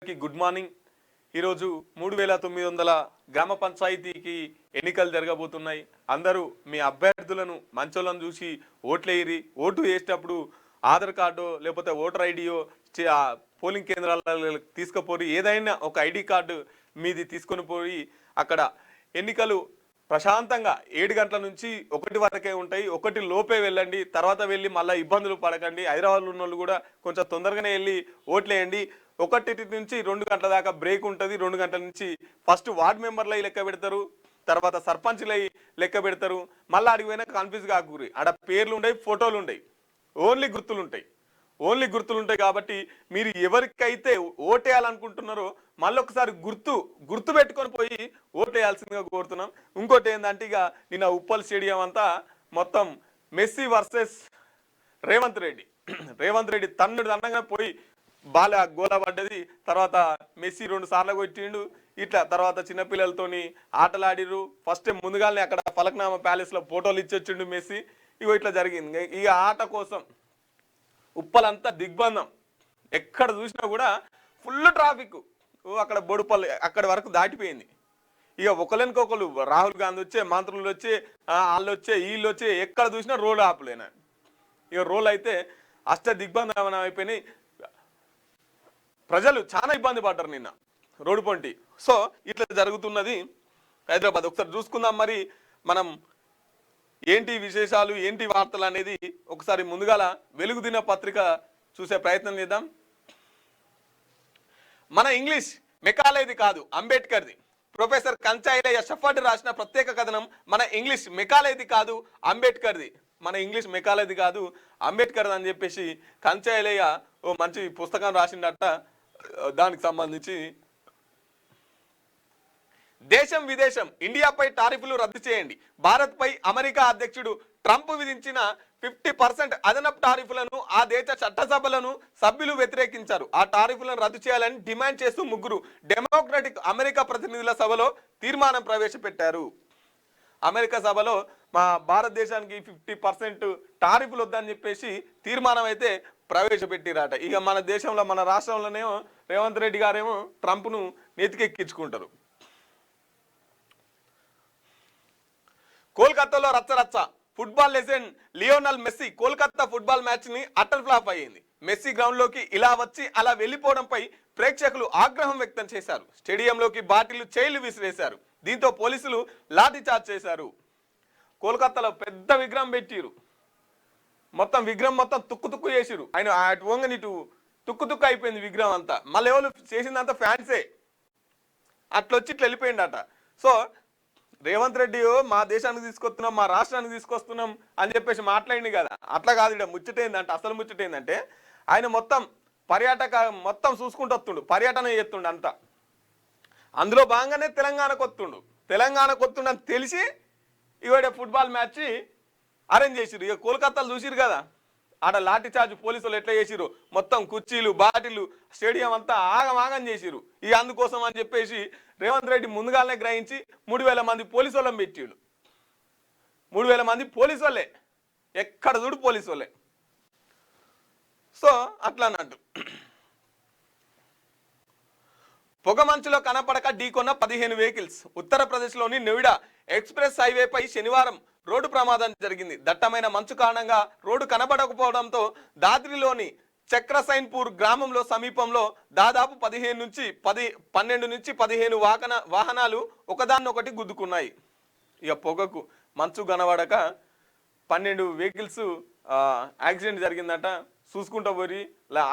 అందరికీ good morning. ఈరోజు 3900 గ్రామ పంచాయతీకి ఎన్నికలు జరగబోతున్నాయి. అందరూ మీ అభ్యర్థులను మంచోళ్ళను చూసి ఓట్లేయిరి. ఓటు వేసేటప్పుడు ఆధార్ కార్డు లేకపోతే ఓటర్ ఐడియో పోలింగ్ కేంద్రాలకు తీసుకుపోయి ఏదైనా ఒక ఐడి కార్డు మీది తీసుకొని పోయి అక్కడ ఎన్నికలు ప్రశాంతంగా 7 గంటల నుంచి 1 వరకే ఉంటాయి. 1 లోపే వెళ్ళండి. తర్వాత వెళ్ళి మళ్ళీ ఇబ్బందులు పడకండి. హైదరాబాద్లో ఉన్న వాళ్ళు కూడా కొంచెం తొందరగానే వెళ్ళి ఓట్లేయండి. 1 నుంచి 2 గంటల దాకా బ్రేక్ ఉంటుంది. 2 గంటల నుంచి ఫస్ట్ వార్డ్ మెంబర్లై లెక్క పెడతారు, తర్వాత సర్పంచ్లై లెక్క పెడతారు. మళ్ళీ అడిగి పోయినా కన్ఫ్యూజ్ కాకూరి. ఆడ పేర్లు ఉండయి, ఫోటోలు ఉండయి, ఓన్లీ గుర్తులు ఉంటాయి. కాబట్టి మీరు ఎవరికైతే ఓటేయాలనుకుంటున్నారో మళ్ళీ ఒకసారి గుర్తు పెట్టుకొని పోయి ఓటేయాల్సిందిగా కోరుతున్నాం. ఇంకోటి ఏంటంటే ఇక నిన్న ఉప్పల్ స్టేడియం అంతా మొత్తం మెస్సీ వర్సెస్ రేవంత్ రెడ్డి తన్నుగా పోయి గోల పడ్డది. తర్వాత మెస్సీ 2 సార్లు కొట్టిండు. ఇట్లా తర్వాత చిన్నపిల్లలతోని ఆటలాడిరు. ఫస్ట్ టైం ముందుగానే అక్కడ ఫలక్నామా ప్యాలెస్లో ఫోటోలు ఇచ్చొచ్చిండు మెస్సీ. ఇగో ఇట్లా జరిగింది. ఈ ఆట కోసం ఉప్పలంతా దిగ్బంధం. ఎక్కడ చూసినా కూడా ఫుల్ ట్రాఫిక్. అక్కడ బొడుపల్లి అక్కడి వరకు దాటిపోయింది. ఇక ఒకరికొకరు రాహుల్ గాంధీ వచ్చే, మంత్రులు వచ్చే, వాళ్ళు వచ్చే, వీళ్ళు వచ్చే, ఎక్కడ చూసినా రోడ్ ఆపలేనా. ఇక రోడ్లు అయితే దిగ్బంధం అయిపోయినాయి. ప్రజలు చాలా ఇబ్బంది పడ్డారు నిన్న రోడ్డు పొంటి. సో ఇట్లా జరుగుతున్నది హైదరాబాద్. ఒకసారి చూసుకుందాం మరి మనం ఏంటి విశేషాలు, ఏంటి వార్తలు అనేది. ఒకసారి ముందుగాల వెలుగు దిన పత్రిక చూసే ప్రయత్నం చేద్దాం. మన ఇంగ్లీష్ మెకాలేది కాదు, అంబేద్కర్ది. ప్రొఫెసర్ కంచాయిలయ్య షఫర్డ్ రాసిన ప్రత్యేక కథనం మన ఇంగ్లీష్ మెకాలేది కాదు, అంబేద్కర్ది. మన ఇంగ్లీష్ మెకాలేది కాదు, అంబేద్కర్ అని చెప్పేసి కంచాయిలయ్య ఓ మంచి పుస్తకం రాసిండట. దానికి సంబంధించి దేశం విదేశం ఇండియాపై టారిఫ్లు రద్దు చేయండి. భారత్పై అమెరికా అధ్యక్షుడు ట్రంప్ విధించిన 50% అదనపు టారిఫ్లను ఆ దేశ చట్టసభలను సభ్యులు వ్యతిరేకించారు. ఆ టారిఫ్లను రద్దు చేయాలని డిమాండ్ చేస్తూ 3 డెమోక్రటిక్ అమెరికా ప్రతినిధుల సభలో తీర్మానం ప్రవేశపెట్టారు. అమెరికా సభలో మా భారతదేశానికి 50% టారిఫ్లు వద్దని చెప్పేసి తీర్మానం అయితే ప్రవేశపెట్టిరాట. ఇక మన దేశంలో మన రాష్ట్రంలోనేమో రేవంత్ రెడ్డి గారేమో ట్రంప్ను నెతికెక్కించుకుంటారు. కోల్కతాలో రచ్చరచ్చ. Football legend Lionel Messi Kolkata football match ని అటర్ ఫ్లాప్ అయ్యింది. మెస్సీ గ్రౌండ్ లోకి ఇలా వచ్చి అలా వెళ్లిపోవడంపై ప్రేక్షకులు ఆగ్రహం వ్యక్తం చేశారు. స్టేడియంలోకి బాటిళ్లు, చైర్లు విసిరేశారు. దీంతో పోలీసులు లాఠీ చార్జ్ చేశారు. కోల్కతాలో పెద్ద విగ్రహం పెట్టిరు. మొత్తం విగ్రహం మొత్తం తుక్కు చేసిరు. ఆయన అటు వంగని ఇటు తుక్కు అయిపోయింది విగ్రహం అంతా. మళ్ళీ ఎవరు చేసిందంతా ఫ్యాన్సే. అట్లొచ్చి ఇట్లా వెళ్ళిపోయిందట. సో రేవంత్ రెడ్డి మా దేశానికి తీసుకొస్తున్నాం, మా రాష్ట్రానికి తీసుకొస్తున్నాం అని చెప్పేసి మాట్లాడింది కదా. అట్లా కాదు. ఇక్కడ ముచ్చటేందంటే, అసలు ముచ్చటేందంటే ఆయన మొత్తం మొత్తం చూసుకుంటూ వస్తుండు, పర్యటన చేస్తుండు అంతా. అందులో భాగంగానే తెలంగాణకు వస్తుండు అని తెలిసి ఇవాడ ఫుట్బాల్ మ్యాచ్ అరేంజ్ చేసిరు. ఇక కోల్కతాలు చూసిరు కదా, ఆడ లాఠీ చార్జ్ పోలీసులు ఎట్లా చేసిరు. మొత్తం కుర్చీలు, బాటిలు, స్టేడియం అంతా ఆగం చేసిరు. ఇక అందుకోసం అని చెప్పేసి రేవంత్ రెడ్డి ముందుగానే గ్రహించి 3000 మంది పోలీసు వాళ్ళని పెట్టిళ్ళు. 3000 మంది పోలీసు వాళ్ళే, ఎక్కడ చూడు పోలీసు వాళ్ళే. సో అట్లా అన్నట్టు. పొగమంచులో కనపడక ఢీకొన్న 15 వెహికల్స్. ఉత్తరప్రదేశ్లోని నోయిడా ఎక్స్ప్రెస్ హైవేపై శనివారం రోడ్డు ప్రమాదం జరిగింది. దట్టమైన మంచు కారణంగా రోడ్డు కనబడకపోవడంతో దాద్రిలోని చక్రసైన్పూర్ గ్రామంలో సమీపంలో దాదాపు 12 నుంచి 15 వాహనాలు ఒకదాన్నొకటి గుద్దుకున్నాయి. ఇక పొగకు మంచు కనబడక 12 వెహికల్స్ యాక్సిడెంట్ జరిగిందట. చూసుకుంటూ పోరి,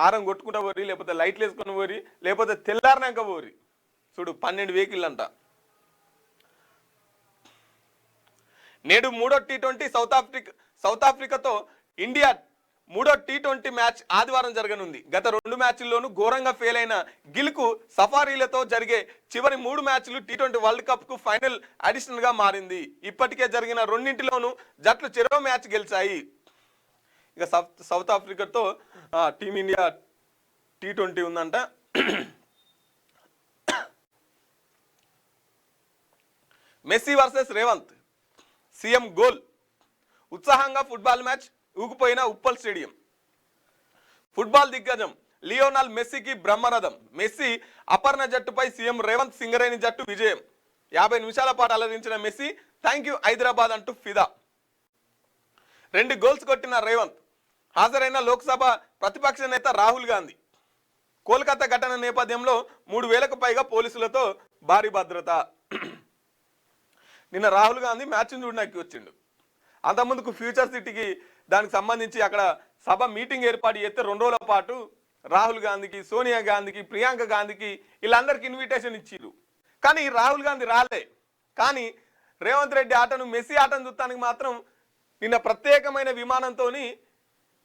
ఆరం కొట్టుకుంటూ పోరి, లేకపోతే లైట్లు వేసుకొని పోరి, లేకపోతే తెల్లారినాక పోరి. చూడు 12 వెహికల్ అంట. నేడు 3వ T20 సౌత్ ఆఫ్రికాతో ఇండియా 3వ T20 మ్యాచ్ ఆదివారం జరగనుంది. గత 2 మ్యాచ్ల్లోనూ ఘోరంగా ఫెయిల్ అయిన గిల్కు సఫారీలతో జరిగే చివరి 3 మ్యాచ్లు T20 వరల్డ్ కప్ కు ఫైనల్ అడిషనల్ గా మారింది. ఇప్పటికే జరిగిన 2 జట్లు చెరో మ్యాచ్ గెలిచాయి. ఇక సౌత్ ఆఫ్రికాతో టీమిండియా T20 ఉందంట. Messi versus Revanth, CM goal. ఉత్సాహంగా ఫుట్బాల్ మ్యాచ్ ఊగిపోయిన ఉప్పల్ స్టేడియం. ఫుట్బాల్ దిగ్గజం లియోనాల్ మెస్సీకి బ్రహ్మరథం. మెస్సీ అపర్ణ జట్టుపై సీఎం రేవంత్ సింగరేణి జట్టు విజయం. 50 నిమిషాల పాటు అలరించిన మెస్సీ థ్యాంక్ యూ హైదరాబాద్ అంటూ ఫిదా. 2 గోల్స్ కొట్టిన రేవంత్. హాజరైన లోక్సభ ప్రతిపక్ష నేత రాహుల్ గాంధీ. కోల్కతా ఘటన నేపథ్యంలో 3000కు పైగా పోలీసులతో భారీ భద్రత. నిన్న రాహుల్ గాంధీ మ్యాచ్ని చూడడానికి వచ్చిండు. అంతకుముందుకు ఫ్యూచర్ సిటీకి దానికి సంబంధించి అక్కడ సభ మీటింగ్ ఏర్పాటు చేస్తే 2 రోజుల పాటు రాహుల్ గాంధీకి, సోనియా గాంధీకి, ప్రియాంక గాంధీకి వీళ్ళందరికీ ఇన్విటేషన్ ఇచ్చిర్రు. కానీ రాహుల్ గాంధీ రాలే. కానీ రేవంత్ రెడ్డి ఆటను, మెస్సీ ఆటను చూడటానికి మాత్రం నిన్న ప్రత్యేకమైన విమానంతో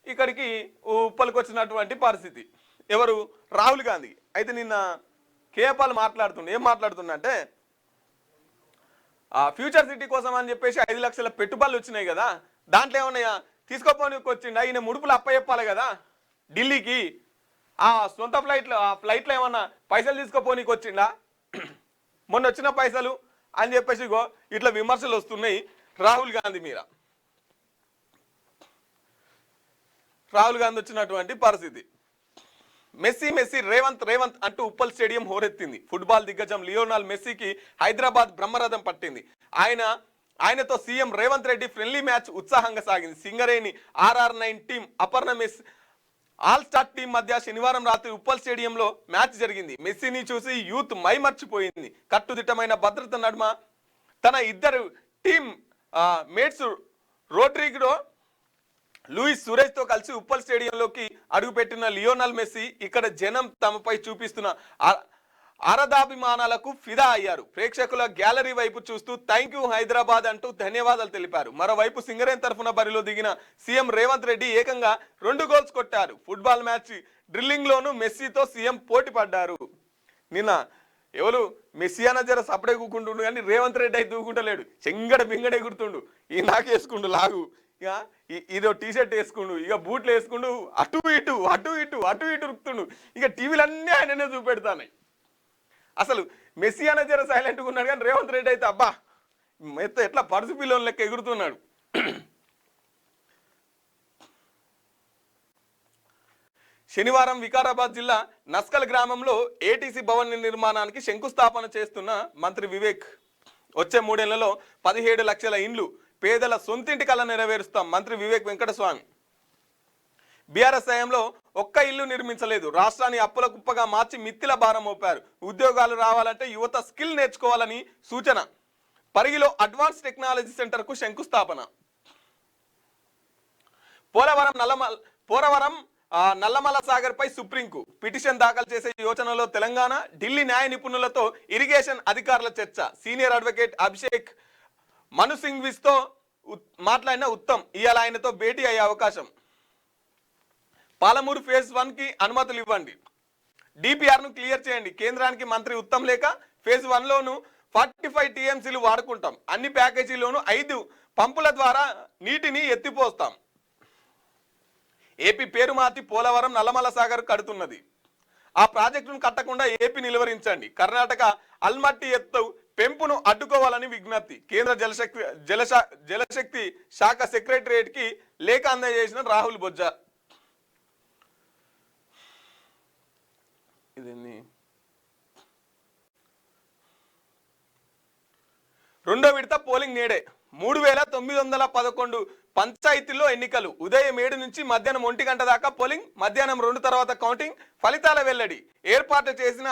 ఇక్కడికి ఉప్పలకు వచ్చినటువంటి పరిస్థితి. ఎవరు? రాహుల్ గాంధీ. అయితే నిన్న కేపాల్ మాట్లాడుతుండే. ఏం మాట్లాడుతున్నా అంటే ఫ్యూచర్ సిటీ కోసం అని చెప్పేసి 5 లక్షల పెట్టుబడులు వచ్చినాయి కదా, దాంట్లో ఏమన్నాయా తీసుకోపోనికి వచ్చిండా, ఈయన ముడుపులు అప్పచెప్పాలి కదా ఢిల్లీకి, ఆ సొంత ఫ్లైట్లో ఏమన్నా పైసలు తీసుకోపోనికి వచ్చిండా, మొన్న వచ్చిన పైసలు అని చెప్పేసి ఇట్లా విమర్శలు వస్తున్నాయి రాహుల్ గాంధీ మీద. రాహుల్ గాంధీ వచ్చినటువంటి పరిస్థితి. మెస్సీ రేవంత్ అంటూ ఉప్పల్ స్టేడియం హోరెత్తింది. ఫుట్బాల్ దిగ్గజం లియోనాల్ మెస్సీకి హైదరాబాద్ బ్రహ్మరథం పట్టింది. ఆయనతో CM Revanth Reddy friendly match ఉత్సాహంగా సాగింది. Singareni RR9 team, Aparna Messi all star team మధ్య శనివారం రాత్రి ఉప్పల్ స్టేడియంలో మ్యాచ్ జరిగింది. మెస్సీని చూసి యూత్ మైమర్చిపోయింది. కట్టుదిట్టమైన భద్రత నడుమ తన ఇద్దరు team mates Rodrigo, Luis Suarez తో కలిసి ఉప్పల్ స్టేడియంలోకి అడుగుపెట్టిన లియోనల్ మెస్సీ ఇక్కడ జనం తమపై చూపిస్తున్న ఆరాధాభిమానాలకు ఫిదా అయ్యారు. ప్రేక్షకుల గ్యాలరీ వైపు చూస్తూ థ్యాంక్ యూ హైదరాబాద్ అంటూ ధన్యవాదాలు తెలిపారు. మరోవైపు సింగరేణి తరఫున బరిలో దిగిన సీఎం రేవంత్ రెడ్డి ఏకంగా 2 గోల్స్ కొట్టారు. ఫుట్బాల్ మ్యాచ్ డ్రిల్లింగ్ లోను మెస్సీతో సీఎం పోటీ పడ్డారు. నిన్న ఎవరు మెస్సీ అన్న జర సపడే కూకుంటుండు, కానీ రేవంత్ రెడ్డి అయితే దూకుంటలేడు. చెంగడ బింగడే గుర్తుండు. ఈ నాకేసుకుండు లాగు, ఇక ఇదో టీషర్ట్ వేసుకుండు, ఇక బూట్లు వేసుకుండు, అటు ఇటు ఉరుకుతుండు. ఇక టీవీలన్నీ ఆయననే చూపెడతాయి. అసలు మెస్సీ అన్న జర సైలెంట్గా ఉన్నాడు, కానీ రేవంత్ రెడ్డి అయితే అబ్బా ఎట్లా పరుసు పిల్లోని లెక్క ఎగురుతున్నాడు. శనివారం వికారాబాద్ జిల్లా నస్కల్ గ్రామంలో ఏటీసీ భవన్ నిర్మాణానికి శంకుస్థాపన చేస్తున్న మంత్రి వివేక్. వచ్చే 3 ఏళ్లలో 17 లక్షల ఇండ్లు పేదల సొంతింటి కళ నెరవేరుస్తాం మంత్రి వివేక్ వెంకటస్వామి. బీఆర్ఎస్ హయాంలో ఒక్క ఇల్లు నిర్మించలేదు. రాష్ట్రాన్ని అప్పుల కుప్పగా మార్చి మిత్తిల భారం మోపారు. ఉద్యోగాలు రావాలంటే యువత స్కిల్ నేర్చుకోవాలని సూచన. పరిగిలో అడ్వాన్స్ టెక్నాలజీ సెంటర్కు శంకుస్థాపన. పోలవరం నల్లమల సాగర్ పై సుప్రీంకు పిటిషన్ దాఖలు చేసే యోచనలో తెలంగాణ. ఢిల్లీ న్యాయ నిపుణులతో ఇరిగేషన్ అధికారుల చర్చ. సీనియర్ అడ్వకేట్ అభిషేక్ మను సింఘ్వితో మాట్లాడిన ఉత్తమ్ ఇవాళ ఆయనతో భేటీ అయ్యే అవకాశం. పాలమూరు ఫేజ్ 1కి అనుమతులు ఇవ్వండి, డిపిఆర్ను క్లియర్ చేయండి. కేంద్రానికి మంత్రి ఉత్తమ్ లేఖ. ఫేజ్ 1లోను 45 టీఎంసీలు వాడుకుంటాం. అన్ని ప్యాకేజీలోనూ 5 పంపుల ద్వారా నీటిని ఎత్తిపోస్తాం. ఏపీ పేరు మార్చి పోలవరం నల్లమల సాగర్ కడుతున్నది. ఆ ప్రాజెక్టును కట్టకుండా ఏపీ నిలువరించండి. కర్ణాటక అల్మట్టి ఎత్తు పెంపును అడ్డుకోవాలని విజ్ఞప్తి. కేంద్ర జలశక్తి శాఖ సెక్రటరియట్కి లేఖ అందజేసిన రాహుల్ బొజ్జా. ఇదేంది? 2వ విడత పోలింగ్ నేడే. 3911 పంచాయతీల్లో ఎన్నికలు. ఉదయం 7 నుంచి మధ్యాహ్నం 1 గంట దాకా పోలింగ్. మధ్యాహ్నం 2 తర్వాత కౌంటింగ్. ఫలితాల వెల్లడి. ఏర్పాటు చేసిన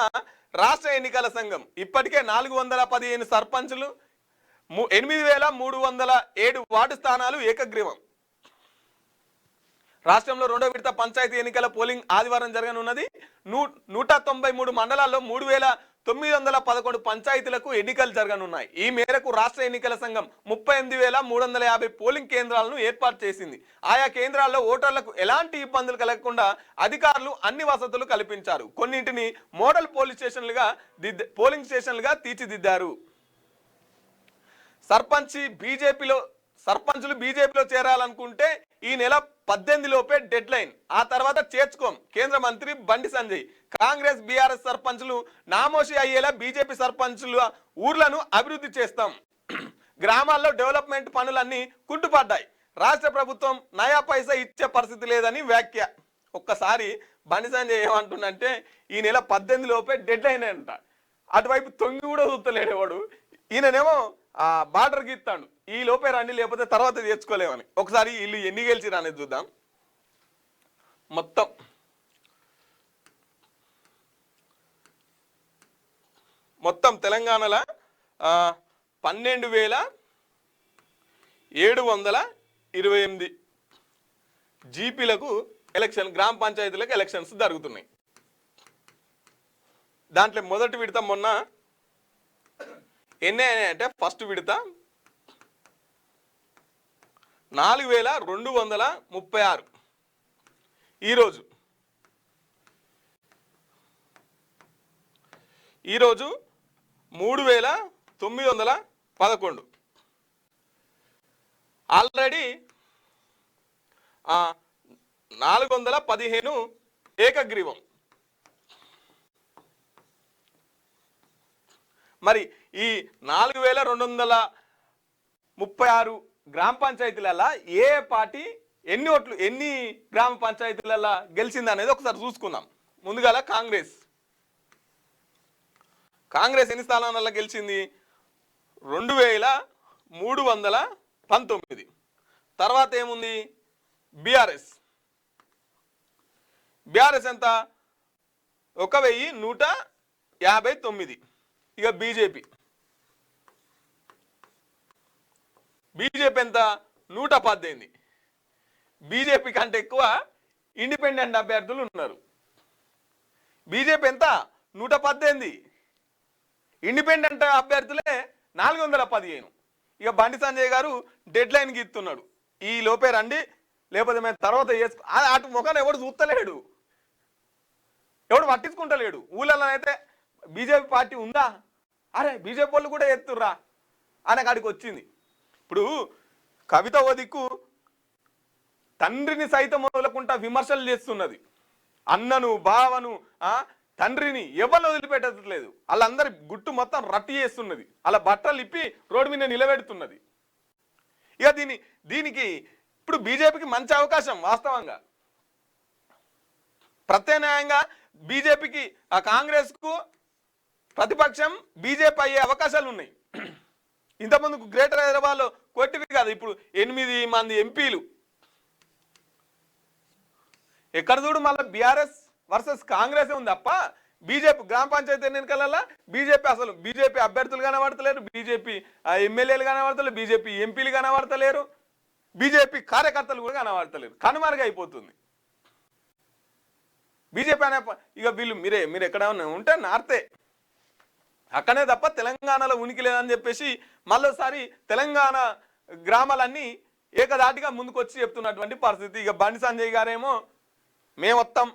రాష్ట్ర ఎన్నికల సంఘం ఇప్పటికే 415 సర్పంచులు, 8307 వార్డు స్థానాలు ఏకగ్రీవం. రాష్ట్రంలో 2వ విడత పంచాయతీ ఎన్నికల పోలింగ్ ఆదివారం జరగనున్నది. 193 మండలాల్లో 3911 పంచాయతీలకు ఎన్నికలు జరగనున్నాయి. ఈ మేరకు రాష్ట్ర ఎన్నికల సంఘం 38350 పోలింగ్ కేంద్రాలను ఏర్పాటు చేసింది. ఆయా కేంద్రాల్లో ఓటర్లకు ఎలాంటి ఇబ్బందులు కలగకుండా అధికారులు అన్ని వసతులు కల్పించారు. కొన్నింటిని మోడల్ పోలింగ్ స్టేషన్లుగా తీర్చిదిద్దారు. సర్పంచులు బీజేపీలో చేరాలనుకుంటే ఈ నెల 18 లోపే డెడ్ లైన్. ఆ తర్వాత చేర్చుకోం. కేంద్ర మంత్రి బండి సంజయ్. కాంగ్రెస్ బీఆర్ఎస్ సర్పంచులు నామోషి అయ్యేలా బీజేపీ సర్పంచుల ఊర్లను అభివృద్ధి చేస్తాం. గ్రామాల్లో డెవలప్మెంట్ పనులన్నీ కుంటుపడ్డాయి. రాష్ట్ర ప్రభుత్వం నయా పైసా ఇచ్చే పరిస్థితి లేదని వ్యాఖ్య. ఒక్కసారి బండి సంజయ్ ఏమంటుండంటే ఈ నెల 18 లోపే డెడ్ లైన్ అంట. అటువైపు తొంగి కూడా చూస్తలేడు వాడు. ఈయననేమో బార్డర్కి ఇస్తాడు, ఈ లోపే రండి లేకపోతే తర్వాత తెచ్చుకోలేమని. ఒకసారి వీళ్ళు ఎన్ని గెలిచిరు అనేది చూద్దాం. మొత్తం తెలంగాణలో 12,728 జీపీలకు ఎలక్షన్, గ్రామ పంచాయతీలకు ఎలక్షన్స్ జరుగుతున్నాయి. దాంట్లో మొదటి విడత మొన్న ఎన్ని అంటే ఫస్ట్ విడత 4,236. ఈరోజు 3,911. ఆల్రెడీ 415 ఏకగ్రీవం. మరి ఈ 4,236 గ్రామ పంచాయతీలలో ఏ పార్టీ ఎన్ని గ్రామ పంచాయతీలలో గెలిచింది అనేది ఒకసారి చూసుకుందాం. ముందుగా కాంగ్రెస్ ఎన్ని స్థానాలలో గెలిచింది? 2,319. తర్వాత ఏముంది? బీఆర్ఎస్ ఎంత? 1,159. ఇక బీజేపీ ఎంత? 118. బీజేపీ కంటే ఎక్కువ ఇండిపెండెంట్ అభ్యర్థులు ఉన్నారు. బీజేపీ ఎంత? 118. ఇండిపెండెంట్ అభ్యర్థులే 415. ఇక బండి సంజయ్ గారు డెడ్ లైన్కి ఇస్తున్నాడు, ఈ లోపే రండి లేకపోతే మేము తర్వాత చేసుకో. అటు ముఖాన్ని ఎవడు చూస్తలేడు, ఎవడు పట్టించుకుంటలేడు. ఊళ్ళలో అయితే బీజేపీ పార్టీ ఉందా, అరే బీజేపీ వాళ్ళు కూడా ఎత్తుర్రా అనే కాడికి వచ్చింది. ఇప్పుడు కవిత ఓ దిక్కు తండ్రిని సైతం వదలకుండా విమర్శలు చేస్తున్నది. అన్నను, బావను, తండ్రిని ఎవరు వదిలిపెట్టట్లేదు. వాళ్ళందరి గుట్టు మొత్తం రట్టి చేస్తున్నది. అలా బట్టలు ఇప్పి రోడ్డు మీద నిలబెడుతున్నది. ఇక దీనికి ఇప్పుడు బీజేపీకి మంచి అవకాశం. వాస్తవంగా ప్రత్యామ్నాయంగా బీజేపీకి, కాంగ్రెస్కు ప్రతిపక్షం బీజేపీ అయ్యే అవకాశాలు ఉన్నాయి. ఇంతకుముందుకు గ్రేటర్ హైదరాబాద్లో కొట్టివి కాదు, ఇప్పుడు 8 మంది ఎంపీలు. ఎక్కడ చూడు మళ్ళీ బీఆర్ఎస్ వర్సెస్ కాంగ్రెస్ ఉంది తప్ప బీజేపీ గ్రామ పంచాయతీ ఎన్నికలలో బీజేపీ అభ్యర్థులు కనబడతలేరు, బీజేపీ ఎమ్మెల్యేలు కనబడతలేరు, బీజేపీ ఎంపీలు కనబడతలేరు, బీజేపీ కార్యకర్తలు కూడా కనబడతలేరు. కనుమరుగైపోతుంది బీజేపీ అనే. ఇక వీళ్ళు మీరు ఎక్కడ ఉంటే నార్తే, అక్కడే తప్ప తెలంగాణలో ఉనికి లేదని చెప్పేసి మళ్ళీసారి తెలంగాణ గ్రామాలన్నీ ఏకదాటిగా ముందుకొచ్చి చెప్తున్నటువంటి పరిస్థితి. ఇక బండి సంజయ్ గారేమో మేము వస్తాం,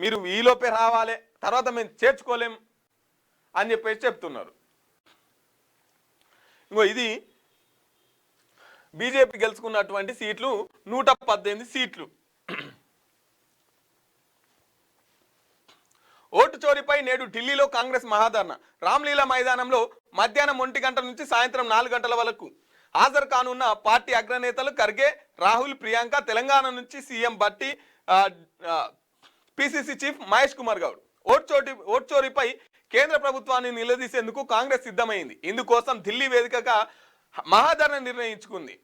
మీరు ఈలోపే రావాలి, తర్వాత మేము చేర్చుకోలేం అని చెప్పేసి చెప్తున్నారు. ఇంకో ఇది బీజేపీ గెలుచుకున్నటువంటి సీట్లు 118 సీట్లు. ఓటు చోరీపై నేడు ఢిల్లీలో కాంగ్రెస్ మహాధర్నా. రామ్లీలా మైదానంలో మధ్యాహ్నం 1 గంట నుంచి సాయంత్రం 4 గంటల వరకు హాజరు కానున్న పార్టీ అగ్రనేతలు ఖర్గే, రాహుల్, ప్రియాంక, తెలంగాణ నుంచి CM Bhatti, PCC chief Mahesh Kumar Goud. Vote చోరీపై కేంద్ర ప్రభుత్వాన్ని నిలదీసేందుకు కాంగ్రెస్ సిద్ధమైంది. ఇందుకోసం ఢిల్లీ వేదికగా మహాధర్నా నిర్ణయించుకుంది.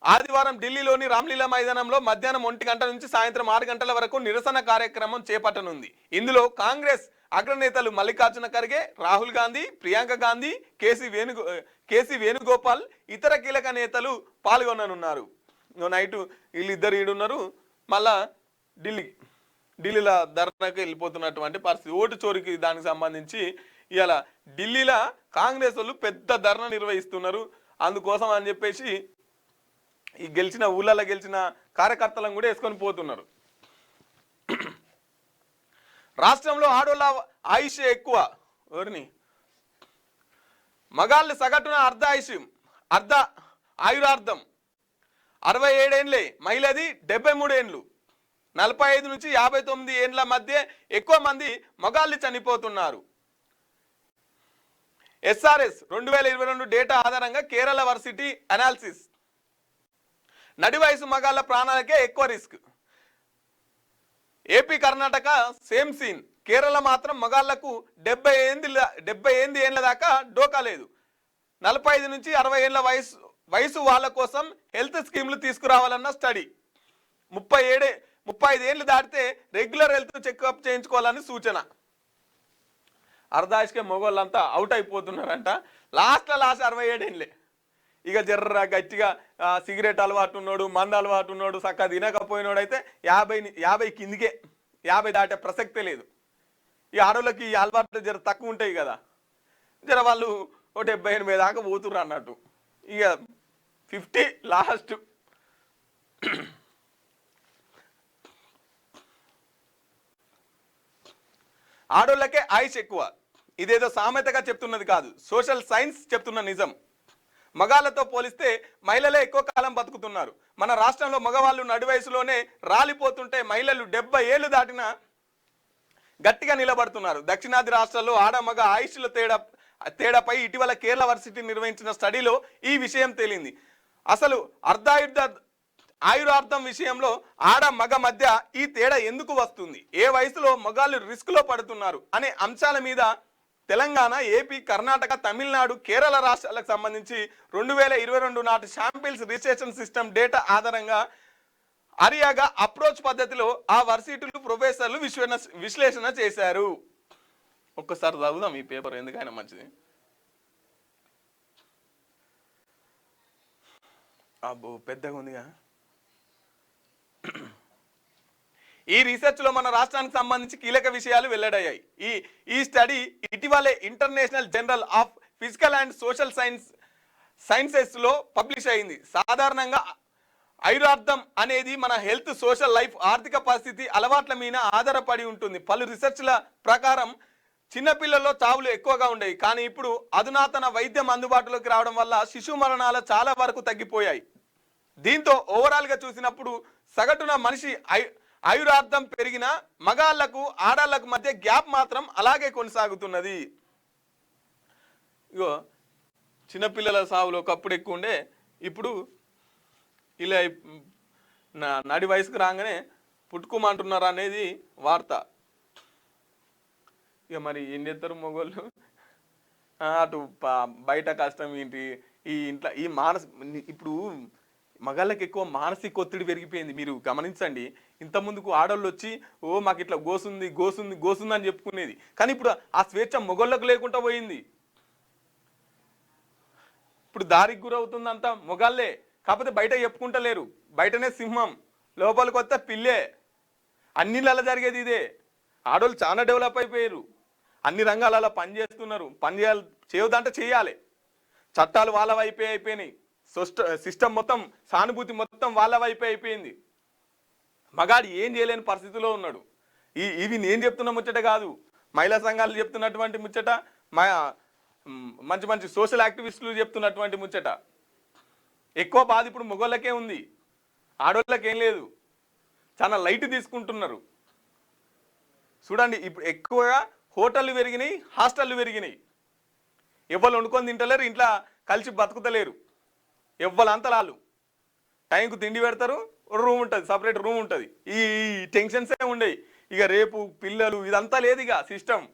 ఆదివారం ఢిల్లీలోని రామ్లీలా మైదానంలో మధ్యాహ్నం 1 గంట నుంచి సాయంత్రం 6 గంటల వరకు నిరసన కార్యక్రమం చేపట్టనుంది. ఇందులో కాంగ్రెస్ అగ్రనేతలు మల్లికార్జున ఖర్గే, రాహుల్ గాంధీ, ప్రియాంక గాంధీ, కేసీ వేణుగోపాల్, ఇతర కీలక నేతలు పాల్గొననున్నారు. నైటు వీళ్ళిద్దరు ఈడున్నారు, మళ్ళా ఢిల్లీలో ధర్నాకి వెళ్ళిపోతున్నటువంటి పరిస్థితి. ఓటు చోరీకి దానికి సంబంధించి ఇవాళ ఢిల్లీలో కాంగ్రెస్ వాళ్ళు పెద్ద ధర్నా నిర్వహిస్తున్నారు. అందుకోసం అని చెప్పేసి ఈ ఊళ్ళల్లో గెలిచిన కార్యకర్తలను కూడా వేసుకొని పోతున్నారు. రాష్ట్రంలో ఆడోళ్ళ ఆయుష్ ఎక్కువ, ఎవరిని మగాళ్ళు సగటున అర్ధ ఆయురార్థం 67 ఏండ్లే, మహిళది 73 ఏండ్లు. 45 నుంచి 59 ఏండ్ల మధ్య ఎక్కువ మంది మగాళ్ళు చనిపోతున్నారు. SRS 2022 డేటా ఆధారంగా కేరళ వర్సిటీ అనాలిసిస్. నడి వయసు మగాళ్ళ ప్రాణాలకే ఎక్కువ risk. AP Karnataka same scene. Kerala మాత్రం మగాళ్లకు 70 ఏళ్ళ దాకా డోకా లేదు. 45 నుంచి 60 ఏళ్ల వయసు వాళ్ళ కోసం హెల్త్ స్కీమ్లు తీసుకురావాలన్న స్టడీ. 35 ఏళ్ళు దాటితే రెగ్యులర్ హెల్త్ చెకప్ చేయించుకోవాలని సూచన. అర్ధాయిష్కే మొగోళ్ళంతా అవుట్ అయిపోతున్నారంట. లాస్ట్ 67 ఏళ్ళే. ఇక జర్ర గట్టిగా సిగరెట్ అలవాటు ఉన్నాడు, మందు అలవాటు ఉన్నాడు, చక్కగా తినకపోయినాడు అయితే 50 కిందికే, 50 దాటే ప్రసక్తే లేదు. ఈ ఆడోళ్ళకి ఈ అలవాట్లు జర తక్కువ ఉంటాయి కదా, జర వాళ్ళు 78 దాకా పోతుర్రు అన్నట్టు. ఇక 50 లాస్ట్. ఆడోళ్ళకే ఆయుష్ ఎక్కువ. ఇదేదో సామెతగా చెప్తున్నది కాదు, సోషల్ సైన్స్ చెప్తున్న నిజం. మగాళ్ళతో పోలిస్తే మహిళలే ఎక్కువ కాలం బతుకుతున్నారు. మన రాష్ట్రంలో మగవాళ్ళు నడి వయసులోనే రాలిపోతుంటే మహిళలు 70 ఏళ్ళు దాటినా గట్టిగా నిలబడుతున్నారు. దక్షిణాది రాష్ట్రాల్లో ఆడ మగ ఆయుష్ల తేడాపై ఇటీవల కేరళ వర్సిటీ నిర్వహించిన స్టడీలో ఈ విషయం తేలింది. అసలు ఆయురార్థం విషయంలో ఆడ మగ మధ్య ఈ తేడా ఎందుకు వస్తుంది, ఏ వయసులో మగాళ్ళు రిస్క్లో పడుతున్నారు అనే అంశాల మీద తెలంగాణ, ఏపీ, కర్ణాటక, తమిళనాడు, కేరళ రాష్ట్రాలకు సంబంధించి 2022 నాటి శాంపిల్స్ రిజిస్ట్రేషన్ సిస్టమ్ డేటా ఆధారంగా అరియాగా అప్రోచ్ పద్ధతిలో ఆ వర్సిటీలు ప్రొఫెసర్లు విశ్లేషణ చేశారు. ఒక్కసారి చదువుదాం ఈ పేపర్, ఎందుకైనా మంచిది. అబ్బో పెద్దగా ఉందిగా. ఈ రీసెర్చ్ లో మన రాష్ట్రానికి సంబంధించి కీలక విషయాలు వెల్లడయ్యాయి. ఈ స్టడీ ఇటీవలే international journal of physical and social sciences లో పబ్లిష్ అయింది. సాధారణంగా ఆయురార్థం అనేది మన హెల్త్, సోషల్ లైఫ్, ఆర్థిక పరిస్థితి, అలవాట్ల మీద ఆధారపడి ఉంటుంది. పలు రీసెర్చ్ల ప్రకారం చిన్నపిల్లల్లో చావులు ఎక్కువగా ఉండేవి, కానీ ఇప్పుడు అధునాతన వైద్యం అందుబాటులోకి రావడం వల్ల శిశు మరణాలు చాలా వరకు తగ్గిపోయాయి. దీంతో ఓవరాల్ గా చూసినప్పుడు సగటున మనిషి ఆయురార్థం పెరిగిన మగాళ్లకు ఆడాళ్లకు మధ్య గ్యాప్ మాత్రం అలాగే కొనసాగుతున్నది. ఇగో చిన్నపిల్లల సావులు ఒకప్పుడు ఎక్కువ ఉండే, ఇప్పుడు ఇలా నడి వయసుకు రాగానే పుట్టుకోమంటున్నారు అనేది వార్త. ఇక మరి ఏం చేస్తారు మొగోళ్ళు? అటు బయట కష్టం ఏంటి, ఈ ఇంట్లో ఈ ఇప్పుడు మగాళ్ళకి ఎక్కువ మానసిక ఒత్తిడి పెరిగిపోయింది. మీరు గమనించండి, ఇంత ముందుకు ఆడోళ్ళు వచ్చి మాకు ఇట్లా గోసుంది అని చెప్పుకునేది, కానీ ఇప్పుడు ఆ స్వేచ్ఛ మొగోళ్ళకు లేకుండా పోయింది. ఇప్పుడు దారికి గురవుతుందంతా మొగాళ్ళే, కాకపోతే బయట చెప్పుకుంటలేరు. బయటనే సింహం, లోపలికి వస్తే పిల్లే. అన్నిళ్ళ జరిగేది ఇదే. ఆడోళ్ళు చాలా డెవలప్ అయిపోయారు, అన్ని రంగాలలో పని చేస్తున్నారు. పని చేయొద్దంటే చేయాలి. చట్టాలు వాళ్ళ వైపే అయిపోయినాయి, సిస్టమ్ మొత్తం, సానుభూతి మొత్తం వాళ్ళ వైపే అయిపోయింది. మగాడు ఏం చేయలేని పరిస్థితిలో ఉన్నాడు. ఇవి నేను చెప్తున్న ముచ్చట కాదు, మహిళా సంఘాలు చెప్తున్నటువంటి ముచ్చట, మంచి సోషల్ యాక్టివిస్టులు చెప్తున్నటువంటి ముచ్చట. ఎక్కువ బాధ ఇప్పుడు మొగోళ్ళకే ఉంది, ఆడోళ్ళకేం లేదు. చాలా లైట్ తీసుకుంటున్నారు. చూడండి, ఇప్పుడు ఎక్కువగా హోటళ్ళు పెరిగినాయి, హాస్టళ్ళు పెరిగినాయి. ఎవ్వరు వండుకొని తింటలేరు, ఇంట్లో కలిసి బతుకుతలేరు. ఎవ్వరంతరాలు టైంకు తిండి పెడతారు, రూమ్ ఉంటుంది, సపరేట్ రూమ్ ఉంటుంది. ఈ టెన్షన్సే ఉండేవి. ఇక రేపు పిల్లలు ఇదంతా లేదు. ఇక సిస్టమ్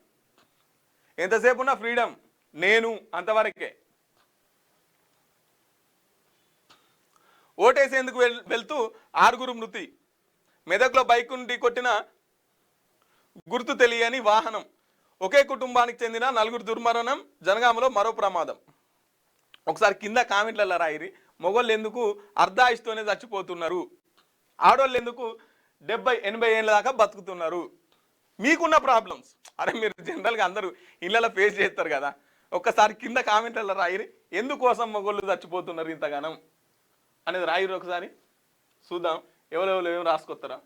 ఎంతసేపు ఉన్నా ఫ్రీడమ్, నేను అంతవరకే. ఓటేసేందుకు వెళ్తూ 6 మృతి. మెదక్లో బైక్ నుండి కొట్టిన గుర్తు తెలియని వాహనం. ఒకే కుటుంబానికి చెందిన 4 దుర్మరణం. జనగామలో మరో ప్రమాదం. ఒకసారి కింద కామెంట్లలో రాయిరి, మొగోళ్ళు ఎందుకు అర్ధాయిస్తూనే చచ్చిపోతున్నారు, ఆడోళ్ళు ఎందుకు 70-80 ఏళ్ళ దాకా బతుకుతున్నారు, మీకున్న ప్రాబ్లమ్స్. అరే మీరు జనరల్గా అందరూ ఇళ్ళలో ఫేస్ చేస్తారు కదా, ఒక్కసారి కింద కామెంట్లలో రాయిరి, ఎందుకోసం మొగోళ్ళు చచ్చిపోతున్నారు ఇంతగానం అనేది రాయిరు. ఒకసారి చూద్దాం ఎవరెవరు ఏం రాసుకొస్తారా.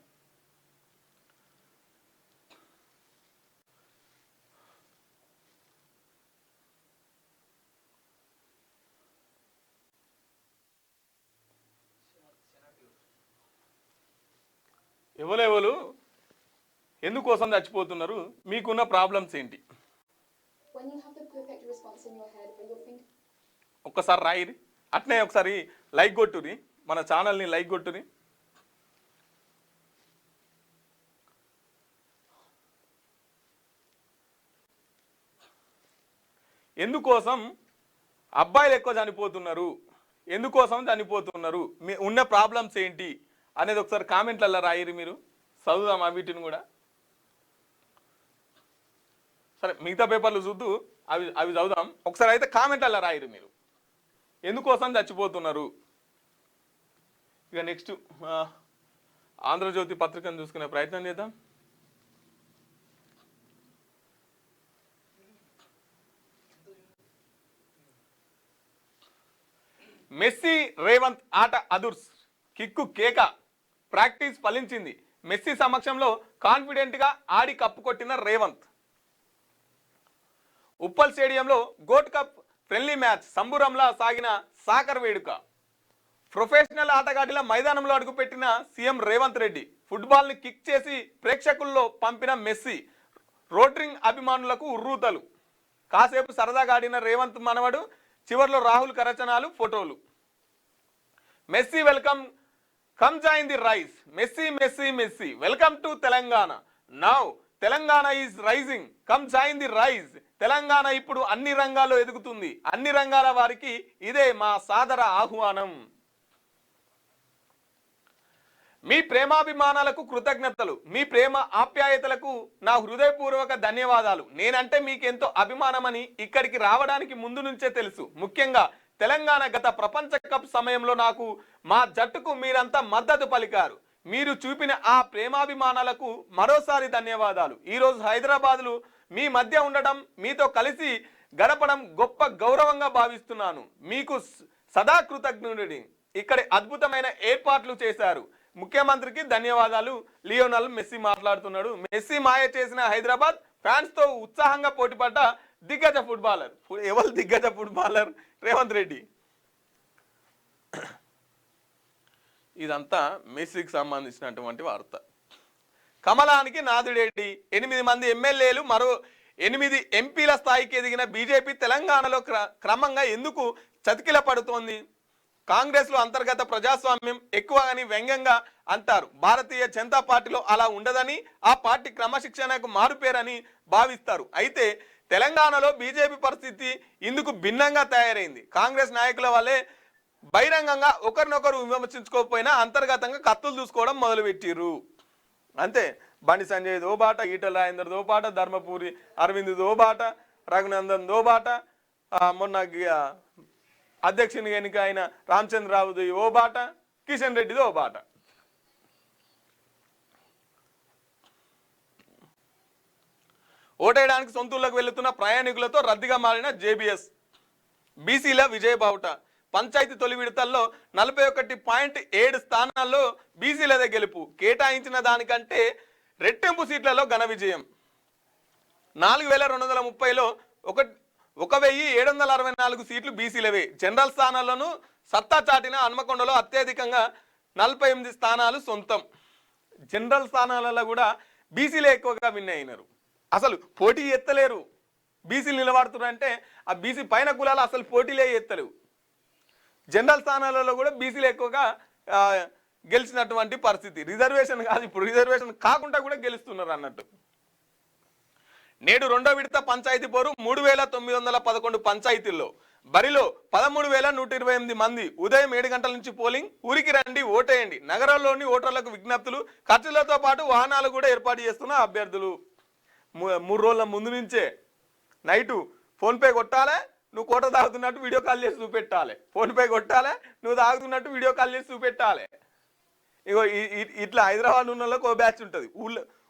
ఎవరెవరు ఎందుకోసం చచ్చిపోతున్నారు, మీకున్న ప్రాబ్లమ్స్ ఏంటి, ఒక్కసారి రాయిరి. అట్నే ఒకసారి లైక్ కొట్టురి, మన ఛానల్ని లైక్ కొట్టురి. ఎందుకోసం అబ్బాయిలు ఎక్కువ చనిపోతున్నారు, ఎందుకోసం చనిపోతున్నారు, ఉన్న ప్రాబ్లమ్స్ ఏంటి అనేది ఒకసారి కామెంట్లలో రాయిరు. మీరు చదువుదాం వీటిని కూడా. సరే మిగతా పేపర్లు చూద్దు, అవి చదువుదాం. ఒకసారి అయితే కామెంట్లలో రాయిరు మీరు ఎందుకోసం చచ్చిపోతున్నారు. ఇక నెక్స్ట్ ఆంధ్రజ్యోతి పత్రికను చూసుకునే ప్రయత్నం చేద్దాం. మెస్సీ రేవంత్ ఆట అదుర్స్, కిక్కు కేక, ప్రాక్టీస్ ఫలించింది. మెస్సీ సమక్షంలో కాన్ఫిడెంట్ గా ఆడి కప్పు కొట్టిన రేవంత్. ఉప్పల్ స్టేడియంలో గోట్ కప్ ఫ్రెండ్లీ మ్యాచ్ సంబురంలా సాగిన సాకర్ వేడుక. ప్రొఫెషనల్ ఆటగాడిల మైదానంలో అడుగుపెట్టిన సీఎం రేవంత్ రెడ్డి. ఫుట్బాల్ ని కిక్ చేసి ప్రేక్షకుల్లో పంపిన మెస్సీ. రోడ్రింగ్ అభిమానులకు ఉర్రూతలు. కాసేపు సరదాగా ఆడిన రేవంత్ మనవడు. చివర్లో రాహుల్ కరచనాలు, ఫోటోలు. Messi welcome, come join the rise. Messi Messi Messi welcome to Telangana. Now Telangana is rising, come join the rise. Telangana ఇప్పుడు అన్ని రంగాల్లో ఎదుగుతుంది. అన్ని రంగాల వారికి ఇదే మా సాదర ఆహ్వానం. మీ ప్రేమాభిమానాలకు కృతజ్ఞతలు. మీ ప్రేమ ఆప్యాయతలకు నా హృదయపూర్వక ధన్యవాదాలు. నేనంటే మీకెంతో అభిమానమని ఇక్కడికి రావడానికి ముందు నుంచే తెలుసు. ముఖ్యంగా తెలంగాణ గత ప్రపంచ కప్ సమయంలో నాకు, మా జట్టుకు మీరంతా మద్దతు పలికారు. మీరు చూపిన ఆ ప్రేమాభిమానాలకు మరోసారి ధన్యవాదాలు. ఈరోజు హైదరాబాద్లో మీ మధ్య ఉండడం, మీతో కలిసి గడపడం గొప్ప గౌరవంగా భావిస్తున్నాను. మీకు సదా కృతజ్ఞుడిని. ఇక్కడ అద్భుతమైన ఏర్పాట్లు చేశారు. ముఖ్యమంత్రికి ధన్యవాదాలు. లియోనల్ మెస్సీ మాట్లాడుతున్నాడు. మెస్సీ మాయ చేసిన హైదరాబాద్ ఫ్యాన్స్ తో ఉత్సాహంగా పోటీపడ్డ దిగ్గజ ఫుట్బాలర్. ఎవరు దిగ్గజ ఫుట్బాలర్? రేవంత్ రెడ్డి. ఇదంతా మెస్సీకి సంబంధించినటువంటి వార్త. కమలానికి నాదుడేడి. 8 మంది ఎమ్మెల్యేలు, మరో 8 ఎంపీల స్థాయికి ఎదిగిన బీజేపీ తెలంగాణలో క్రమంగా ఎందుకు చతికిల పడుతోంది? కాంగ్రెస్ లో అంతర్గత ప్రజాస్వామ్యం ఎక్కువ అని వ్యంగ్యంగా అంటారు. భారతీయ జనతా పార్టీలో అలా ఉండదని, ఆ పార్టీ క్రమశిక్షణకు మారుపేరని భావిస్తారు. అయితే తెలంగాణలో బీజేపీ పరిస్థితి ఇందుకు భిన్నంగా తయారైంది. కాంగ్రెస్ నాయకుల వల్లే బహిరంగంగా ఒకరినొకరు విమర్శించుకోకపోయినా అంతర్గతంగా కత్తులు చూసుకోవడం మొదలుపెట్టిర్రు. అంతే. బండి సంజయ్ దోబాట, ఈటల రాజేందర్ దోబాట, ధర్మపురి అరవింద్ దోబాట, రఘునందన్ దోబాట, మొన్న అధ్యక్షుని ఎన్నిక అయిన రామచంద్రరావుది ఓ బాట, కిషన్ రెడ్డిది ఓ బాట. ఓటేయడానికి సొంతూళ్ళకు వెళ్తున్న ప్రయాణికులతో రద్దీగా మారిన జేబీఎస్. బీసీల విజయబావుట. పంచాయతీ తొలి విడతల్లో 41.7 స్థానాల్లో బీసీలదే గెలుపు. కేటాయించిన దానికంటే రెట్టింపు సీట్లలో ఘన విజయం. 4230లో 1764 సీట్లు బీసీలవే. జనరల్ స్థానాలను సత్తా చాటిన హన్మకొండలో అత్యధికంగా 48 స్థానాలు సొంతం. జనరల్ స్థానాలలో కూడా బీసీలే ఎక్కువగా విన్ అయినారు. అసలు పోటీ ఎత్తలేరు. బీసీలు నిలబడుతున్నారంటే ఆ బీసీ పైన కులాలు అసలు పోటీలే ఎత్తలేవు. జనరల్ స్థానాలలో కూడా బీసీలు ఎక్కువగా గెలిచినటువంటి పరిస్థితి. రిజర్వేషన్ కాదు, ఇప్పుడు రిజర్వేషన్ కాకుండా కూడా గెలుస్తున్నారు అన్నట్టు. నేడు రెండో విడత పంచాయతీ పోరు. 3911 పంచాయతీల్లో బరిలో 13,128 మంది. ఉదయం 7 గంటల నుంచి పోలింగ్. ఊరికి రండి, ఓటేయండి. నగరాల్లోని ఓటర్లకు విజ్ఞప్తులు. ఖర్చులతో పాటు వాహనాలు కూడా ఏర్పాటు చేస్తున్న అభ్యర్థులు. 3 రోజుల ముందు నుంచే నైటు ఫోన్పే కొట్టాలి, నువ్వు కోట తాగుతున్నట్టు వీడియో కాల్ చేసి చూపెట్టాలి. ఫోన్పే కొట్టాలి, నువ్వు తాగుతున్నట్టు వీడియో కాల్ చేసి చూపెట్టాలి. ఇగో ఇట్లా హైదరాబాద్ ఉన్నోళ్ళకి ఓ బ్యాచ్ ఉంటుంది.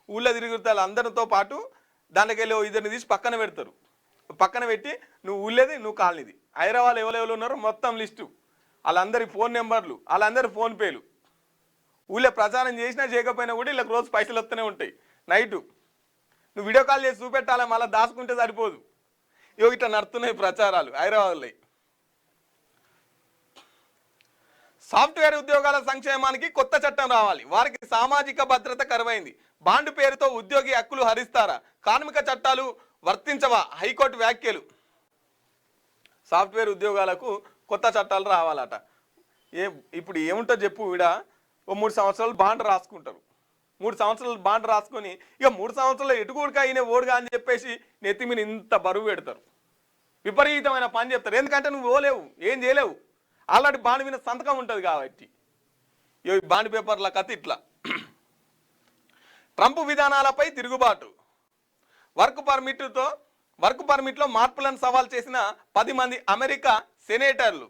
ఊళ్ళో తిరుగుతారు అందరితో పాటు. దానికి వెళ్ళి 2 తీసి పక్కన పెడతారు. పక్కన పెట్టి నువ్వు ఊళ్ళేది, నువ్వు కాలనీది. హైదరాబాద్ ఎవరెవరు ఉన్నారో మొత్తం లిస్టు, వాళ్ళందరి ఫోన్ నెంబర్లు, వాళ్ళందరి ఫోన్పేలు. ఊళ్ళో ప్రచారం చేసినా చేయకపోయినా కూడా వీళ్ళకి రోజు పైసలు వస్తూనే ఉంటాయి. నైటు నువ్వు వీడియో కాల్ చేసి చూపెట్టాలి, మళ్ళీ దాచుకుంటే సరిపోదు. ఇగో ఇట్లా నడుతున్నాయి ప్రచారాలు హైదరాబాద్లో. సాఫ్ట్వేర్ ఉద్యోగాల సంక్షేమానికి కొత్త చట్టం రావాలి. వారికి సామాజిక భద్రత కరువైంది. బాండ్ పేరుతో ఉద్యోగి హక్కులు హరిస్తారా? కార్మిక చట్టాలు వర్తించవా? హైకోర్టు వ్యాఖ్యలు. సాఫ్ట్వేర్ ఉద్యోగాలకు కొత్త చట్టాలు రావాలట. ఇప్పుడు ఏముంటో చెప్పు. ఈడ ఓ 3 సంవత్సరాలు బాండ్ రాసుకుంటారు. 3 సంవత్సరాలు బాండ్ రాసుకొని ఇక 3 సంవత్సరాలు ఎటుకూడుక అయిన ఓడుగా అని చెప్పేసి నెత్తి మీద ఇంత బరువు పెడతారు. విపరీతమైన పని చెప్తారు. ఎందుకంటే నువ్వు పోలేవు, ఏం చేయలేవు, ఆల్రెడీ బాండ్ మీద సంతకం ఉంటుంది కాబట్టి. ఈ బాండ్ పేపర్ల కథ ఇట్లా. ట్రంప్ విధానాలపై తిరుగుబాటు. వర్క్ పర్మిట్లో మార్పులను సవాల్ చేసిన 10 మంది అమెరికా సెనేటర్లు.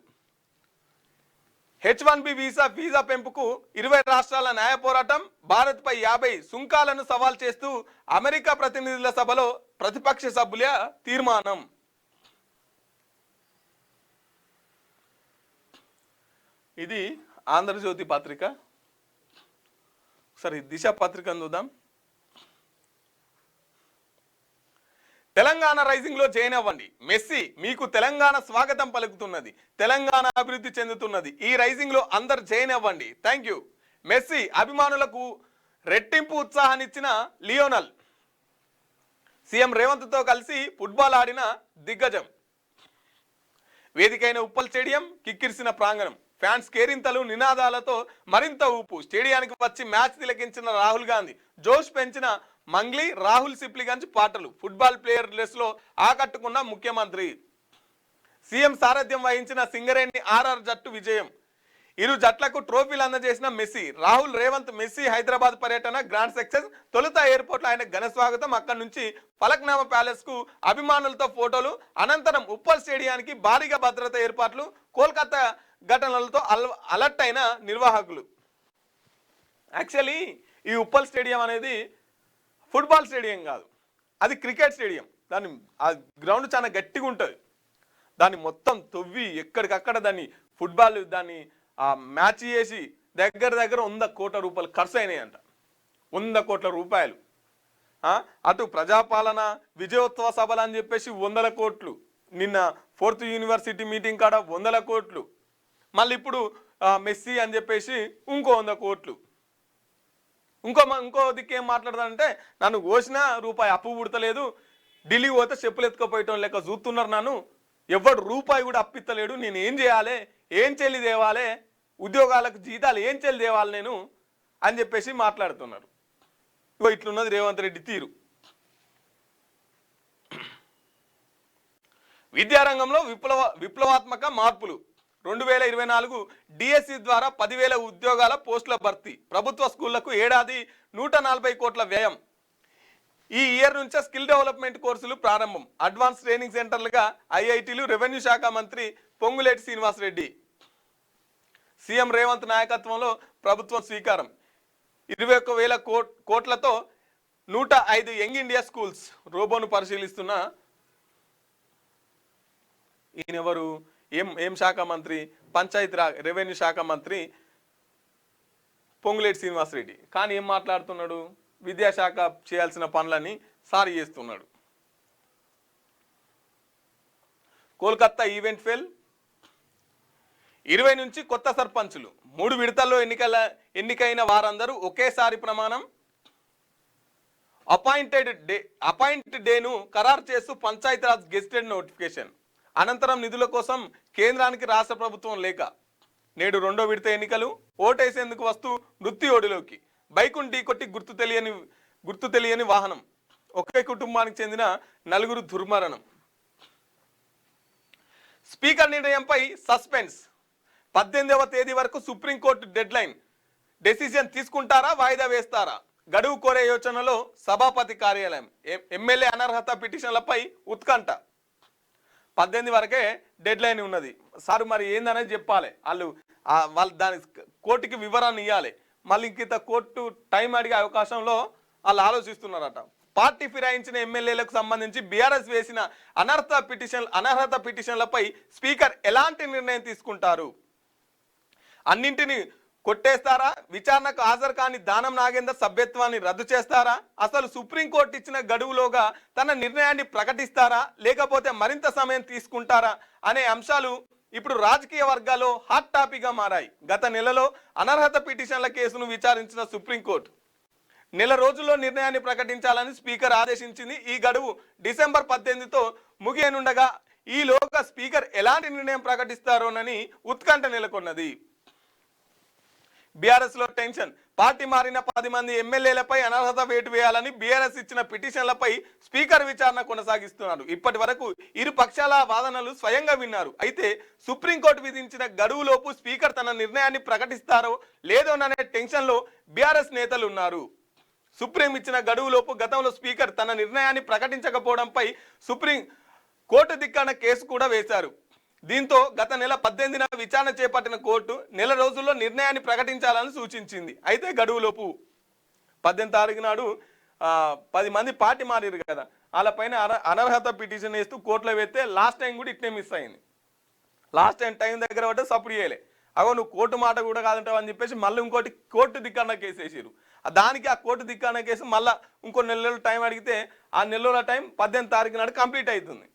H1B వీసా పెంపుకు 20 రాష్ట్రాల న్యాయ పోరాటం. భారత్పై 50 సుంకాలను సవాల్ చేస్తూ అమెరికా ప్రతినిధుల సభలో ప్రతిపక్ష సభ్యుల తీర్మానం. ఇది ఆంధ్రజ్యోతి పత్రిక. ఒకసారి దిశ పత్రికను చూద్దాం. తెలంగాణ రైజింగ్ లో జాయిన్ అవ్వండి. మెస్సీ మీకు తెలంగాణ స్వాగతం పలుకుతున్నది. తెలంగాణ అభివృద్ధి చెందుతున్నది. ఈ రైజింగ్ లో అందరు జాయిన్ అవ్వండి. Thank you. మెస్సీ అభిమానులకు రెట్టింపు ఉత్సాహాన్నిచ్చిన లియోనల్. సీఎం రేవంత్ తో కలిసి ఫుట్బాల్ ఆడిన దిగ్గజం. వేదికైన ఉప్పల్ స్టేడియం కిక్కిరిసిన ప్రాంగణం. ఫ్యాన్స్ కేరింతలు నినాదాలతో మరింత ఊపు. స్టేడియానికి వచ్చి మ్యాచ్ తిలకించిన రాహుల్ గాంధీ. జోష్ పెంచిన మంగ్లీ, రాహుల్ సిప్లిగంజ్ పాటలు. ఫుట్బాల్ ప్లేయర్ డ్రెస్ లో ఆకట్టుకున్న ముఖ్యమంత్రి. సీఎం సారథ్యం వహించిన సింగరేణి ఆర్ఆర్ జట్టు విజయం. ఇరు జట్లకు ట్రోఫీలు అందజేసిన మెస్సీ. రాహుల్, రేవంత్, మెస్సీ హైదరాబాద్ పర్యటన గ్రాండ్ సక్సెస్. తొలుత ఎయిర్పోర్ట్ లో ఆయన ఘన స్వాగతం. అక్కడి నుంచి ఫలక్నామా ప్యాలెస్ కు అభిమానులతో ఫోటోలు. అనంతరం ఉప్పల్ స్టేడియానికి భారీగా భద్రత ఏర్పాట్లు. కోల్కతా ఘటనలతో అలర్ట్ అయిన నిర్వాహకులు. యాక్చువల్లీ ఈ ఉప్పల్ స్టేడియం అనేది ఫుట్బాల్ స్టేడియం కాదు, అది క్రికెట్ స్టేడియం. ఆ గ్రౌండ్ చాలా గట్టిగా ఉంటుంది. దాన్ని మొత్తం తవ్వి ఎక్కడికక్కడ దాన్ని మ్యాచ్ చేసి దగ్గర 100 కోట్ల రూపాయలు ఖర్చు అయినాయంట. 100 కోట్ల రూపాయలు. అటు ప్రజాపాలన విజయోత్సవ సభలు అని చెప్పేసి 100 కోట్లు. నిన్న 4th యూనివర్సిటీ మీటింగ్ కాడ 100 కోట్లు. మళ్ళీ ఇప్పుడు మెస్సీ అని చెప్పేసి ఇంకో 100 కోట్లు. ఇంకో దిక్కు ఏం మాట్లాడతానంటే, నన్ను కోసిన రూపాయి అప్పు పుడతలేదు, ఢిల్లీ పోతే చెప్పులు ఎత్తుకపోయటం లెక్క చూస్తున్నారు, నన్ను ఎవడు రూపాయి కూడా అప్పిత్తలేడు, నేను ఏం చేయాలి, ఏం చెల్లి తేవాలి, ఉద్యోగాలకు జీతాలు ఏం చెల్లి తేవాలి నేను అని చెప్పేసి మాట్లాడుతున్నారు. ఇగో ఇట్లున్నది రేవంత్ రెడ్డి తీరు. విద్యారంగంలో విప్లవాత్మక మార్పులు. 2024 డిఎస్సి ద్వారా 10,000 ఉద్యోగాల పోస్టుల భర్తీ. ప్రభుత్వ స్కూళ్లకు ఏడాది 140 కోట్ల వ్యయం. ఈ ఇయర్ నుంచే స్కిల్ డెవలప్మెంట్ కోర్సులు ప్రారంభం. అడ్వాన్స్ ట్రైనింగ్ సెంటర్లుగా ఐఐటీలు. రెవెన్యూ శాఖ మంత్రి పొంగులేటి శ్రీనివాసరెడ్డి. సీఎం రేవంత్ నాయకత్వంలో ప్రభుత్వం స్వీకారం. 21,000 కోట్లతో 105 యంగ్ ఇండియా స్కూల్స్. రోబోను పరిశీలిస్తున్న ఈయనెవరు? ఏం శాఖ మంత్రి? పంచాయతీరాజ్ రెవెన్యూ శాఖ మంత్రి పొంగులేటి శ్రీనివాసరెడ్డి. కానీ ఏం మాట్లాడుతున్నాడు? విద్యాశాఖ చేయాల్సిన పనులని సారీ చేస్తున్నాడు. Kolkata event fail. 20 నుంచి కొత్త సర్పంచులు. 3 విడతల్లో ఎన్నికైన వారందరూ ఒకేసారి ప్రమాణం. అపాయింట్ డేను ఖరారు చేస్తూ పంచాయతీరాజ్ గెజిటెడ్ నోటిఫికేషన్. అనంతరం నిధుల కోసం కేంద్రానికి రాష్ట్ర ప్రభుత్వం లేఖ. నేడు 2వ విడత ఎన్నికలు. ఓటేసేందుకు వస్తూ మృత్యు ఓడిలోకి. బైకును ఢీకొట్టి గుర్తు తెలియని వాహనం. ఒకే కుటుంబానికి చెందిన 4 దుర్మరణం. స్పీకర్ నిర్ణయంపై సస్పెన్స్. 18వ తేదీ వరకు సుప్రీంకోర్టు డెడ్లైన్. డెసిజన్ తీసుకుంటారా, వాయిదా వేస్తారా? గడువు కోరే యోచనలో సభాపతి కార్యాలయం. ఎమ్మెల్యే అనర్హత పిటిషన్లపై ఉత్కంఠ. 18 వరకే డెడ్ లైన్ ఉన్నది. సార్ మరి ఏందనేది చెప్పాలి. వాళ్ళు దాని కోర్టుకి వివరాన్ని ఇవ్వాలి. మళ్ళీ ఇంత కోర్టు టైం అడిగే అవకాశంలో వాళ్ళు ఆలోచిస్తున్నారట. పార్టీ ఫిరాయించిన ఎమ్మెల్యేలకు సంబంధించి బీఆర్ఎస్ వేసిన అనర్హత పిటిషన్లపై స్పీకర్ ఎలాంటి నిర్ణయం తీసుకుంటారు? అన్నింటినీ కొట్టేస్తారా? విచారణకు హాజరు కాని దానం నాగేందర్ సభ్యత్వాన్ని రద్దు చేస్తారా? అసలు సుప్రీంకోర్టు ఇచ్చిన గడువులోగా తన నిర్ణయాన్ని ప్రకటిస్తారా, లేకపోతే మరింత సమయం తీసుకుంటారా అనే అంశాలు ఇప్పుడు రాజకీయ వర్గాల్లో హాట్ టాపిక్ గా మారాయి. గత నెలలో అనర్హత పిటిషన్ల కేసును విచారించిన సుప్రీంకోర్టు నెల రోజుల్లో నిర్ణయాన్ని ప్రకటించాలని స్పీకర్ ఆదేశించింది. ఈ గడువు డిసెంబర్ 18తో ముగియనుండగా ఈలోగా స్పీకర్ ఎలాంటి నిర్ణయం ప్రకటిస్తారోనని ఉత్కంఠ నెలకొన్నది. బీఆర్ఎస్ లో టెన్షన్. పార్టీ మారిన 10 మంది ఎమ్మెల్యేలపై అనర్హత వేటు వేయాలని బీఆర్ఎస్ ఇచ్చిన పిటిషన్లపై స్పీకర్ విచారణ కొనసాగిస్తున్నారు. ఇప్పటి వరకు ఇరు పక్షాల వాదనలు స్వయంగా విన్నారు. అయితే సుప్రీంకోర్టు విధించిన గడువులోపు స్పీకర్ తన నిర్ణయాన్ని ప్రకటిస్తారో లేదోననే టెన్షన్లో బీఆర్ఎస్ నేతలు ఉన్నారు. సుప్రీం ఇచ్చిన గడువులోపు గతంలో స్పీకర్ తన నిర్ణయాన్ని ప్రకటించకపోవడంపై సుప్రీం కోర్టు దిక్కన కేసు కూడా వేశారు. దీంతో గత నెల 18న విచారణ చేపట్టిన కోర్టు నెల రోజుల్లో నిర్ణయాన్ని ప్రకటించాలని సూచించింది. అయితే గడువులోపు 18 తారీఖు నాడు 10 మంది పార్టీ మారారు కదా, వాళ్ళపైన అనర్హత పిటిషన్ వేస్తూ కోర్టులో వేస్తే లాస్ట్ టైం కూడా ఇట్నే మిస్ అయింది. లాస్ట్ టైం దగ్గర పట్టే సపోర్ట్ చేయలే. అగో నువ్వు కోర్టు మాట కూడా కాదంటావు అని చెప్పేసి మళ్ళీ ఇంకోటి కోర్టు దిక్కన్న కేసు వేసారు. దానికి ఆ కోర్టు దిక్కన్న కేసు మళ్ళీ ఇంకో నెల టైం అడిగితే ఆ నెలల టైం 18 తారీఖు నాడు కంప్లీట్ అవుతుంది.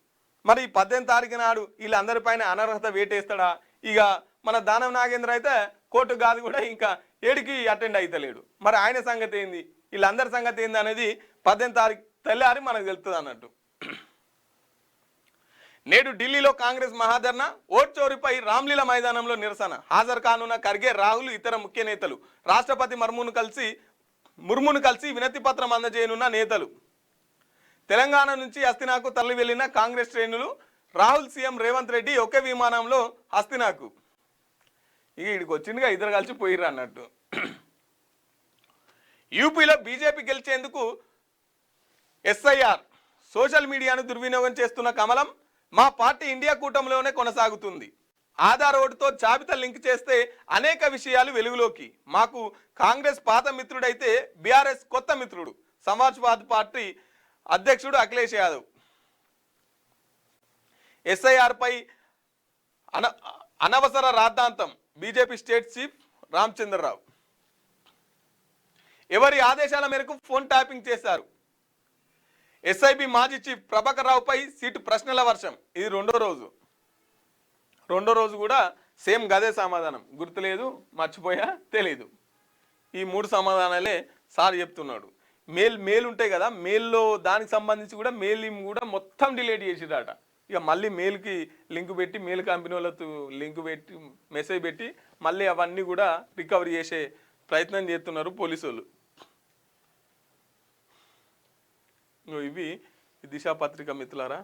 మరి 18 తారీఖు నాడు వీళ్ళందరిపైన అనర్హత వేటేస్తాడా? ఇక మన దానం నాగేంద్ర అయితే కోర్టు కాదు కూడా ఇంకా ఏడికి అటెండ్ అవుతలేడు. మరి ఆయన సంగతి ఏంది, వీళ్ళందరి సంగతి ఏంది అనేది 18 తారీఖు తెల్లారి మనకు తెలుస్తుంది అన్నట్టు. నేడు ఢిల్లీలో కాంగ్రెస్ మహాధర్నా, ఓట్ చోరీపై రామ్లీలా మైదానంలో నిరసన. హాజరు కానున్న ఖర్గే, రాహుల్, ఇతర ముఖ్య నేతలు. రాష్ట్రపతి ముర్మును కలిసి వినతి పత్రం అందజేయనున్న నేతలు. తెలంగాణ నుంచి హస్తినాకు తరలి వెళ్లిన కాంగ్రెస్ శ్రేణులు. రాహుల్, సీఎం రేవంత్ రెడ్డి ఒకే విమానంలో హస్తినాకు. ఇక ఇక్కడికి వచ్చిందిగా ఇద్దరు కలిసి పోయిర్రు అన్నట్టు. యూపీలో బీజేపీ గెలిచేందుకు ఎస్ఐఆర్, సోషల్ మీడియాను దుర్వినియోగం చేస్తున్న కమలం. మా పార్టీ ఇండియా కూటమిలోనే కొనసాగుతుంది. ఆధార్ ఓటుతో జాబితా లింక్ చేస్తే అనేక విషయాలు వెలుగులోకి. మాకు కాంగ్రెస్ పాత మిత్రుడైతే బీఆర్ఎస్ కొత్త మిత్రుడు. సమాజ్వాదీ పార్టీ అధ్యక్షుడు అఖిలేష్ యాదవ్. ఎస్ఐఆర్ పై అనవసర రాద్ధాంతం. BJP state chief Ramachandra Rao. ఎవరి ఆదేశాల మేరకు ఫోన్ ట్యాపింగ్ చేశారు? ఎస్ఐబి మాజీ చీఫ్ ప్రభాకర్ రావుపై సీటు ప్రశ్నల వర్షం. ఇది రెండో రోజు కూడా సేమ్ గదే సమాధానం. గుర్తులేదు, మర్చిపోయా, తెలీదు. ఈ 3 సమాధానాలే సార్ చెప్తున్నాడు. మెయిల్ ఉంటాయి కదా, మెయిల్లో దానికి సంబంధించి కూడా మెయిల్ కూడా మొత్తం డిలీట్ చేసిరట. ఇక మళ్ళీ మెయిల్కి లింక్ పెట్టి, మెయిల్ కంపెనీ వాళ్ళతో లింక్ పెట్టి మెసేజ్ పెట్టి మళ్ళీ అవన్నీ కూడా రికవరీ చేసే ప్రయత్నం చేస్తున్నారు పోలీసు వాళ్ళు. ఇవి దిశ పత్రిక మిత్రులారా.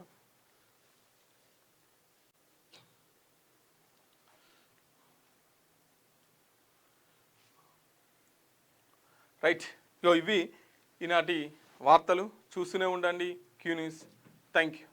రైట్, ఇవి ఈనాటి వార్తలు. చూస్తూనే ఉండండి క్యూ న్యూస్. Thank you.